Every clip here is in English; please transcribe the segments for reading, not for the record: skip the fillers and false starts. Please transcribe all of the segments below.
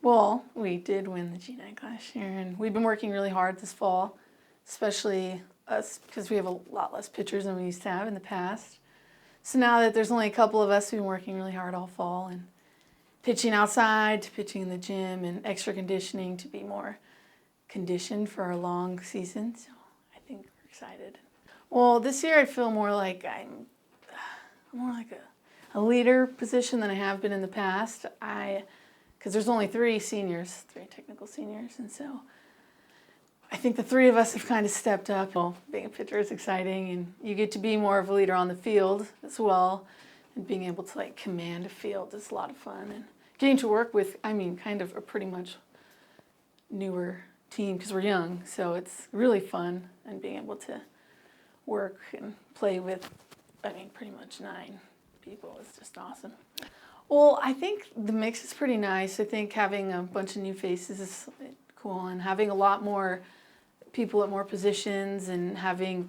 Well, we did win the GNAC last year, and we've been working really hard this fall, especially us because we have a lot less pitchers than we used to have in the past. So now that there's only a couple of us who've been working really hard all fall and pitching outside to pitching in the gym and extra conditioning to be more conditioned for our long season. So I think we're excited. Well, this year I feel more like I'm more like a leader position than I have been in the past. Because there's only 3 technical seniors, and so I think the 3 of us have kind of stepped up. Well, being a pitcher is exciting, and you get to be more of a leader on the field as well, and being able to like command a field is a lot of fun. And getting to work with, kind of a pretty much newer team because we're young, so it's really fun, and being able to work and play with, pretty much 9 people is just awesome. Well, I think the mix is pretty nice. I think having a bunch of new faces is cool, and having a lot more people at more positions, and having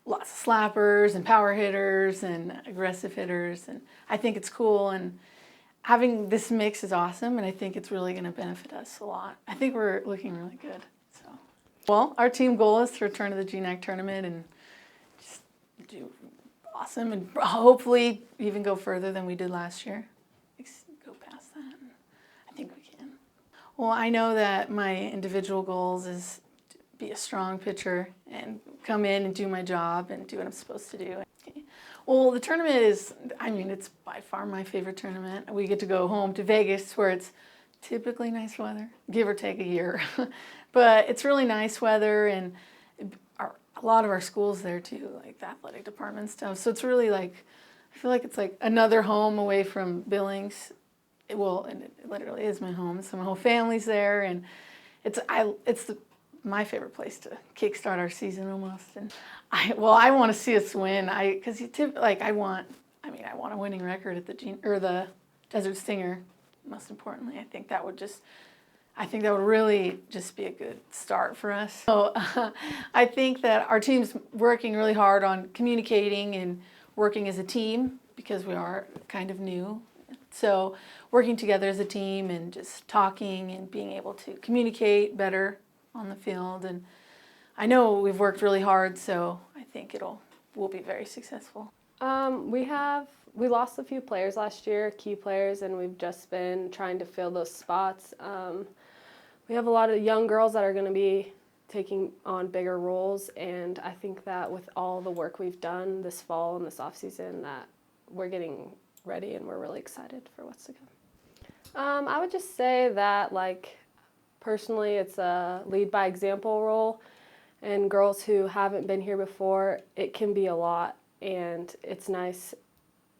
lots of slappers and power hitters and aggressive hitters, and I think it's cool, and having this mix is awesome, and I think it's really going to benefit us a lot. I think we're looking really good. So, well, our team goal is to return to the GNAC tournament and just do awesome, and hopefully even go further than we did last year. Go past that. I think we can. Well, I know that my individual goals is to be a strong pitcher and come in and do my job and do what I'm supposed to do. Okay. Well, the tournament is, it's by far my favorite tournament. We get to go home to Vegas where it's typically nice weather, give or take a year. But it's really nice weather, and a lot of our schools there too, like the athletic department stuff. So it's really I feel like it's like another home away from Billings. And it literally is my home. So my whole family's there, and it's my favorite place to kickstart our season almost. And I want to see us win. I want a winning record at the Desert Stinger. Most importantly, I think that would really just be a good start for us. So I think that our team's working really hard on communicating and working as a team because we are kind of new. So working together as a team and just talking and being able to communicate better on the field. And I know we've worked really hard, so I think we'll be very successful. We lost a few players last year, key players, and we've just been trying to fill those spots. We have a lot of young girls that are going to be taking on bigger roles, and I think that with all the work we've done this fall and this off season, that we're getting ready and we're really excited for what's to come. I would just say that, personally, it's a lead by example role, and girls who haven't been here before, it can be a lot, and it's nice.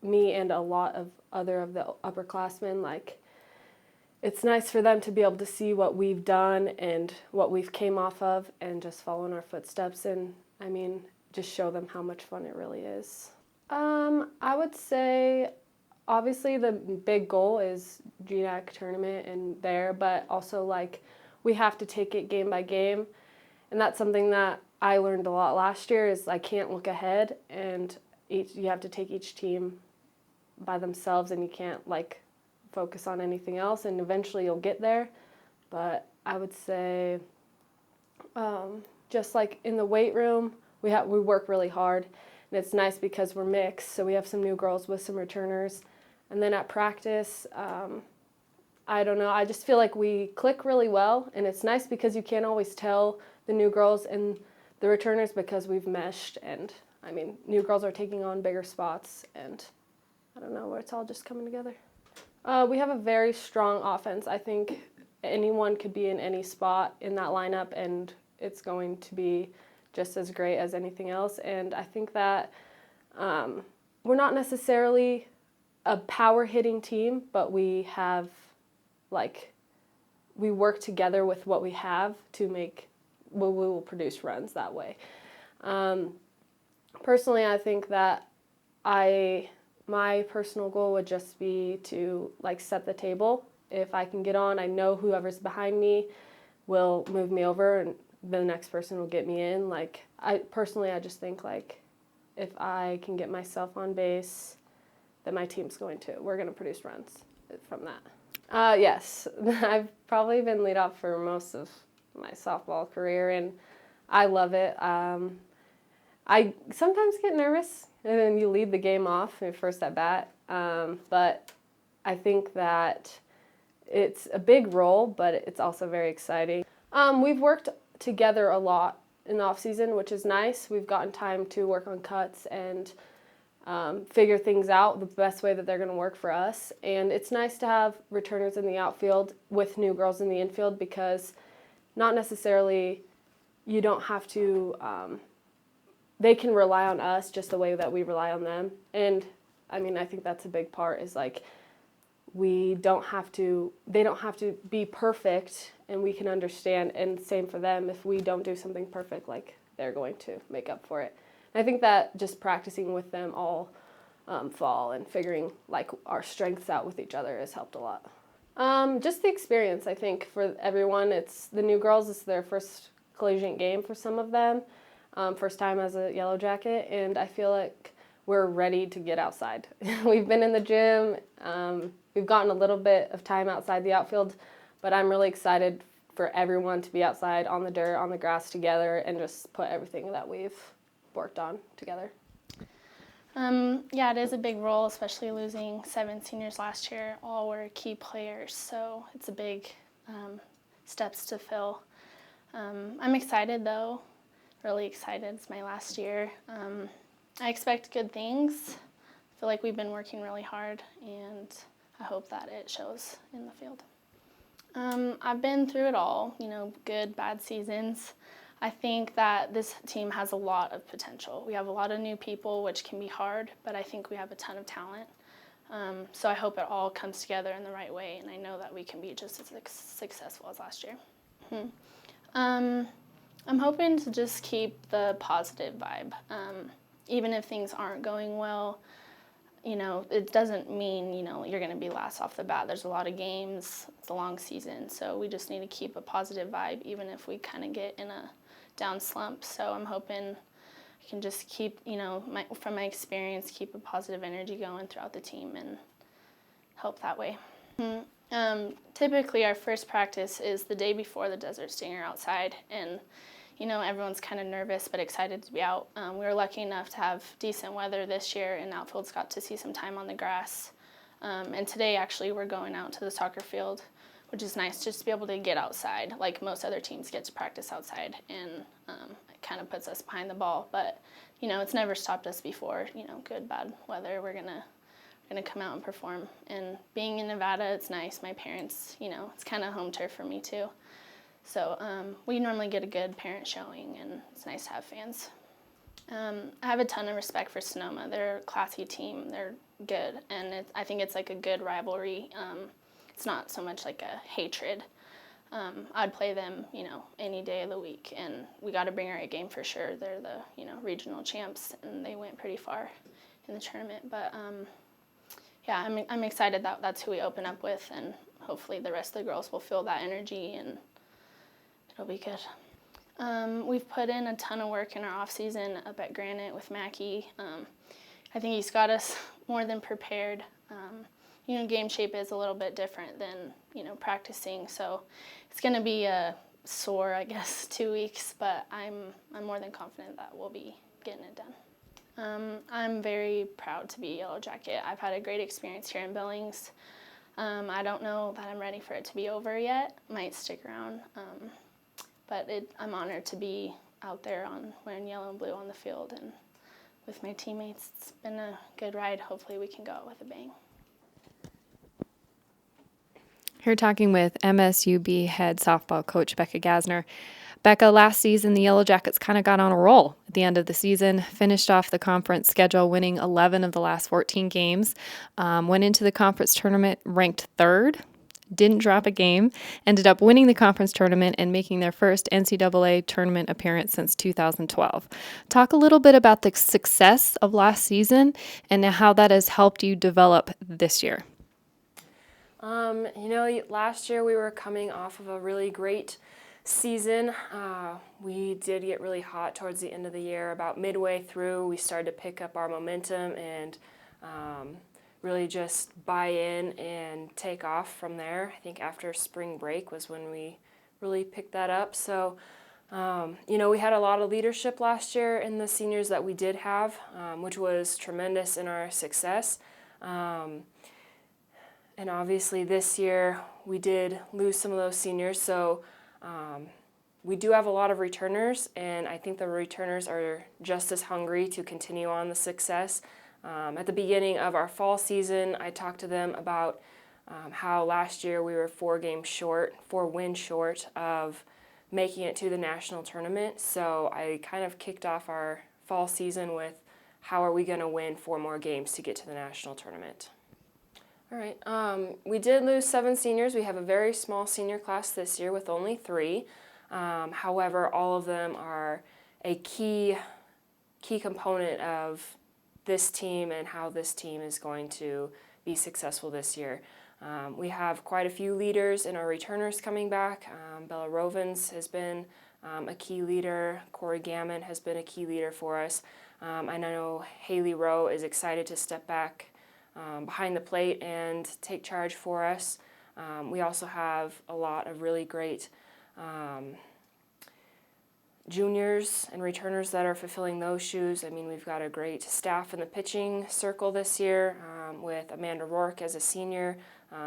Me and a lot of the upperclassmen, it's nice for them to be able to see what we've done and what we've came off of and just follow in our footsteps, and just show them how much fun it really is. I would say obviously the big goal is GNAC tournament and there, but also we have to take it game by game, and that's something that I learned a lot last year is I can't look ahead, and you have to take each team by themselves, and you can't focus on anything else, and eventually you'll get there. But I would say just in the weight room, we work really hard, and it's nice because we're mixed, so we have some new girls with some returners. And then at practice, I don't know, I just feel like we click really well, and it's nice because you can't always tell the new girls and the returners because we've meshed, and new girls are taking on bigger spots, and I don't know, it's all just coming together. We have a very strong offense. I think anyone could be in any spot in that lineup, and it's going to be just as great as anything else. And I think that we're not necessarily a power hitting team, but we have we work together with what we have to we will produce runs that way. Personally, I think that my personal goal would just be to set the table. If I can get on, I know whoever's behind me will move me over, and the next person will get me in. I just think if I can get myself on base, then we're going to produce runs from that. Yes, I've probably been leadoff for most of my softball career, and I love it. I sometimes get nervous, and then you lead the game off your first at bat. But I think that it's a big role, but it's also very exciting. We've worked together a lot in the off season, which is nice. We've gotten time to work on cuts and figure things out the best way that they're going to work for us. And it's nice to have returners in the outfield with new girls in the infield, because not necessarily you don't have to, they can rely on us just the way that we rely on them. And I mean, I think that's a big part, is like, they don't have to be perfect, and we can understand, and same for them. If we don't do something perfect, like, they're going to make up for it. And I think that just practicing with them all fall and figuring like our strengths out with each other has helped a lot. Just the experience, I think, for everyone. It's the new girls, it's their first collegiate game for some of them, first time as a Yellow Jacket, and I feel like we're ready to get outside. We've been in the gym, we've gotten a little bit of time outside the outfield, but I'm really excited for everyone to be outside on the dirt, on the grass together, and just put everything that we've worked on together. Yeah, it is a big role, especially losing 7 seniors last year. All were key players, so it's a big steps to fill. I'm excited, though, really excited. It's my last year. I expect good things. I feel like we've been working really hard, and I hope that it shows in the field. I've been through it all, good, bad seasons. I think that this team has a lot of potential. We have a lot of new people, which can be hard, but I think we have a ton of talent. So I hope it all comes together in the right way, and I know that we can be just as successful as last year. I'm hoping to just keep the positive vibe. Even if things aren't going well, it doesn't mean, you're going to be last off the bat. There's a lot of games. It's a long season, so we just need to keep a positive vibe, even if we kind of get in a down slump. So I'm hoping I can just keep, from my experience, keep a positive energy going throughout the team and help that way. Typically, our first practice is the day before the Desert Stinger outside, and everyone's kind of nervous but excited to be out. We were lucky enough to have decent weather this year, and outfields got to see some time on the grass. And today, actually, we're going out to the soccer field, which is nice just to be able to get outside. Like most other teams get to practice outside, and it kind of puts us behind the ball. But, it's never stopped us before. Good, bad weather, we're gonna come out and perform. And being in Nevada, it's nice. My parents, it's kind of home turf for me too. So we normally get a good parent showing, and it's nice to have fans. I have a ton of respect for Sonoma. They're a classy team. They're good, and I think it's like a good rivalry. It's not so much like a hatred. I'd play them, any day of the week, and we got to bring our A game for sure. They're the, regional champs, and they went pretty far in the tournament. But yeah, I'm excited that that's who we open up with, and hopefully the rest of the girls will feel that energy, and it'll be good. We've put in a ton of work in our off season up at Granite with Mackie. I think he's got us more than prepared. Game shape is a little bit different than, practicing. So it's going to be a sore, 2 weeks, but I'm more than confident that we'll be getting it done. I'm very proud to be a Yellow Jacket. I've had a great experience here in Billings. I don't know that I'm ready for it to be over yet. Might stick around. But I'm honored to be out there wearing yellow and blue on the field and with my teammates. It's been a good ride. Hopefully we can go out with a bang. Here talking with MSUB head softball coach Bekah Gasner. Bekah, last season the Yellow Jackets kind of got on a roll at the end of the season, finished off the conference schedule winning 11 of the last 14 games, went into the conference tournament ranked 3rd, didn't drop a game, ended up winning the conference tournament and making their first NCAA tournament appearance since 2012. Talk a little bit about the success of last season and how that has helped you develop this year. Last year we were coming off of a really great season. We did get really hot towards the end of the year. About midway through, we started to pick up our momentum and really just buy in and take off from there. I think after spring break was when we really picked that up. So, we had a lot of leadership last year in the seniors that we did have, which was tremendous in our success. And obviously this year we did lose some of those seniors. So we do have a lot of returners, and I think the returners are just as hungry to continue on the success. At the beginning of our fall season, I talked to them about how last year we were 4 wins short of making it to the national tournament. So I kind of kicked off our fall season with how are we going to win 4 more games to get to the national tournament. All right, we did lose 7 seniors. We have a very small senior class this year with only 3. However, all of them are a key component of this team and how this team is going to be successful this year. We have quite a few leaders in our returners coming back. Bella Rovens has been a key leader. Cori Gammon has been a key leader for us. I know Haley Rowe is excited to step back behind the plate and take charge for us. We also have a lot of really great juniors and returners that are fulfilling those shoes. I mean, we've got a great staff in the pitching circle this year with Amanda Roark as a senior,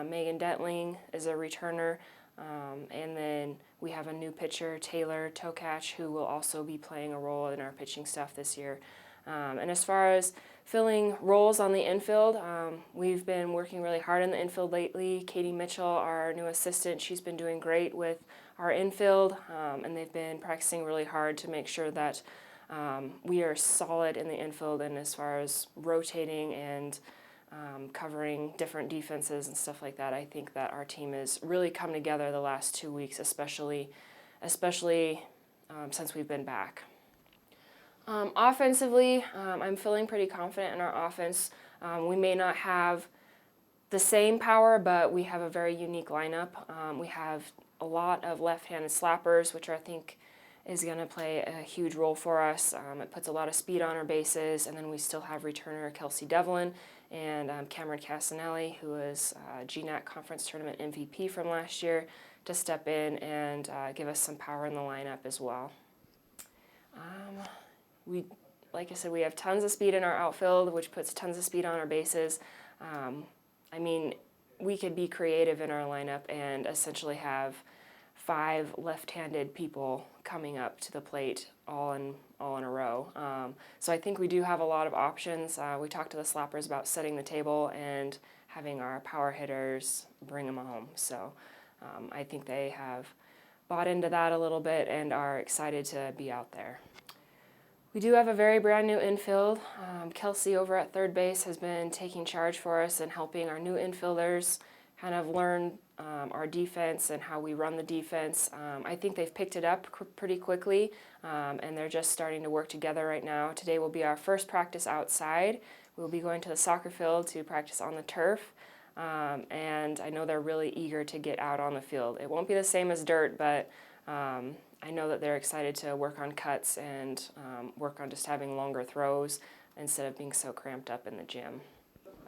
Megan Dentling is a returner, and then we have a new pitcher, Taylor Tokach, who will also be playing a role in our pitching staff this year. And as far as filling roles on the infield, we've been working really hard in the infield lately. Katie Mitchell, our new assistant, she's been doing great with our infield, and they've been practicing really hard to make sure that we are solid in the infield, and as far as rotating and covering different defenses and stuff like that. I think that our team has really come together the last 2 weeks, especially since we've been back. Offensively, I'm feeling pretty confident in our offense. We may not have the same power, but we have a very unique lineup. We have a lot of left-handed slappers, which I think is going to play a huge role for us. It puts a lot of speed on our bases, and then we still have returner Kelsey Devlin and Cameron Casanelli, who is GNAC Conference Tournament MVP from last year, to step in and give us some power in the lineup as well. Like I said, we have tons of speed in our outfield, which puts tons of speed on our bases. I mean, we could be creative in our lineup and essentially have 5 left-handed people coming up to the plate all in a row. So I think we do have a lot of options. We talked to the slappers about setting the table and having our power hitters bring them home. So I think they have bought into that a little bit and are excited to be out there. We do have a very brand new infield. Kelsey over at third base has been taking charge for us and helping our new infielders kind of learn our defense and how we run the defense. I think they've picked it up pretty quickly, and they're just starting to work together right now. Today will be our first practice outside. We'll be going to the soccer field to practice on the turf, and I know they're really eager to get out on the field. It won't be the same as dirt, but I know that they're excited to work on cuts and work on just having longer throws instead of being so cramped up in the gym.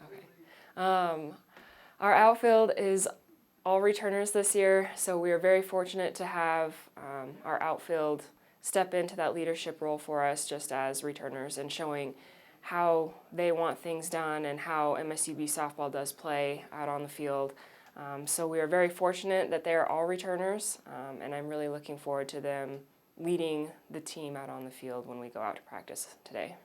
Okay. Our outfield is all returners this year, so we are very fortunate to have our outfield step into that leadership role for us just as returners and showing how they want things done and how MSUB softball does play out on the field. So we are very fortunate that they are all returners, and I'm really looking forward to them leading the team out on the field when we go out to practice today.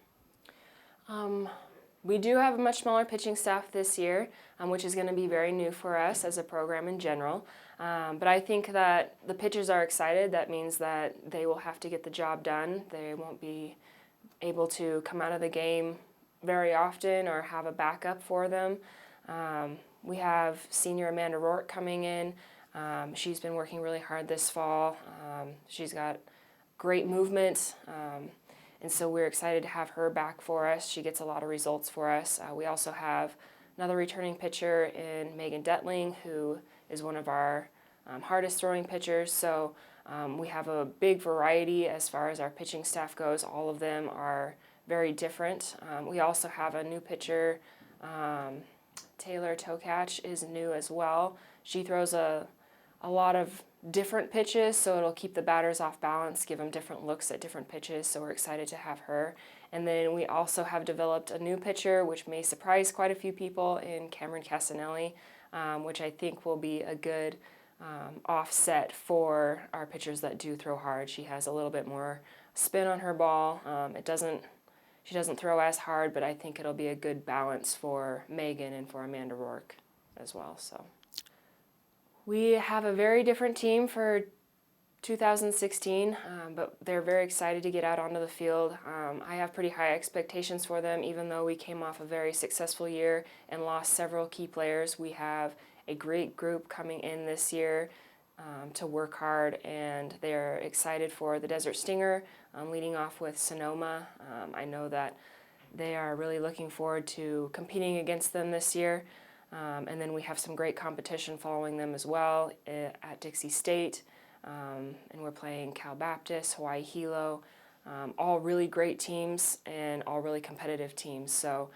We do have a much smaller pitching staff this year, which is going to be very new for us as a program in general. But I think that the pitchers are excited. That means that they will have to get the job done. They won't be able to come out of the game very often or have a backup for them. We have senior Amanda Roark coming in. She's been working really hard this fall. She's got great movement, and so we're excited to have her back for us. She gets a lot of results for us. We also have another returning pitcher in Megan Dentling, who is one of our hardest throwing pitchers. So we have a big variety as far as our pitching staff goes. All of them are very different. We also have a new pitcher Taylor Tokach is new as well. She throws a lot of different pitches, so it'll keep the batters off balance, give them different looks at different pitches, so we're excited to have her. And then we also have developed a new pitcher, which may surprise quite a few people, in Cameron Casanelli, which I think will be a good offset for our pitchers that do throw hard. She has a little bit more spin on her ball. She doesn't throw as hard, but I think it'll be a good balance for Megan and for Amanda Roark as well. So we have a very different team for 2016, but they're very excited to get out onto the field. I have pretty high expectations for them, even though we came off a very successful year and lost several key players. We have a great group coming in this year to work hard, and they're excited for the Desert Stinger, leading off with Sonoma. I know that they are really looking forward to competing against them this year. And then we have some great competition following them as well at Dixie State. And we're playing Cal Baptist, Hawaii Hilo, all really great teams and all really competitive teams. So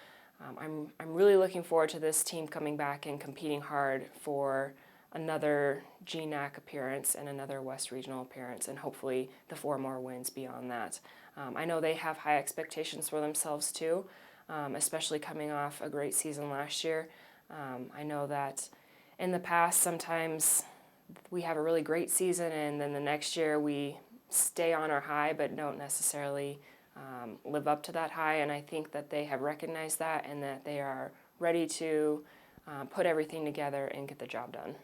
I'm really looking forward to this team coming back and competing hard for another GNAC appearance and another West Regional appearance, and hopefully the 4 more wins beyond that. I know they have high expectations for themselves too, especially coming off a great season last year. I know that in the past sometimes we have a really great season and then the next year we stay on our high but don't necessarily live up to that high, and I think that they have recognized that and that they are ready to put everything together and get the job done.